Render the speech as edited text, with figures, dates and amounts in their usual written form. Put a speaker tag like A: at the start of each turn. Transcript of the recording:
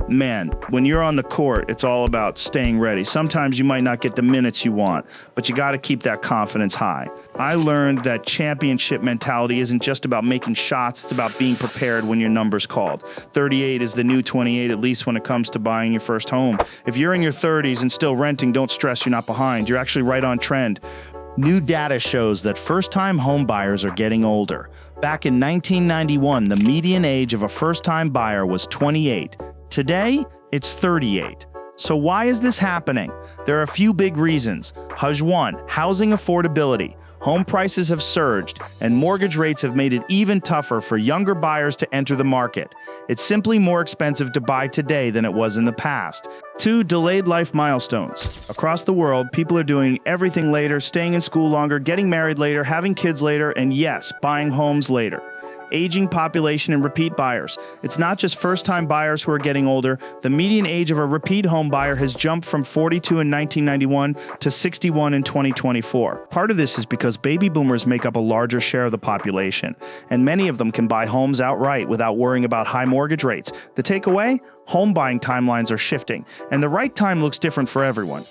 A: Man, when you're on the court, it's all about staying ready. Sometimes you might not get the minutes you want, but you got to keep that confidence high. I learned that championship mentality isn't just about making shots, it's about being prepared when your number's called. 38 is the new 28, at least when it comes to buying your first home. If you're in your 30s and still renting, don't stress, you're not behind. You're actually right on trend. New data shows that first-time home buyers are getting older. Back in 1991, the median age of a first-time buyer was 28. Today, it's 38. So why is this happening? There are a few big reasons. 1. Housing affordability. Home prices have surged, and mortgage rates have made it even tougher for younger buyers to enter the market. It's simply more expensive to buy today than it was in the past. 2. Delayed life milestones. Across the world, people are doing everything later, staying in school longer, getting married later, having kids later, and yes, buying homes later. Aging population and repeat buyers. It's not just first-time buyers who are getting older. The median age of a repeat home buyer has jumped from 42 in 1991 to 61 in 2024. Part of this is because baby boomers make up a larger share of the population, and many of them can buy homes outright without worrying about high mortgage rates. The takeaway? Home buying timelines are shifting, and the right time looks different for everyone.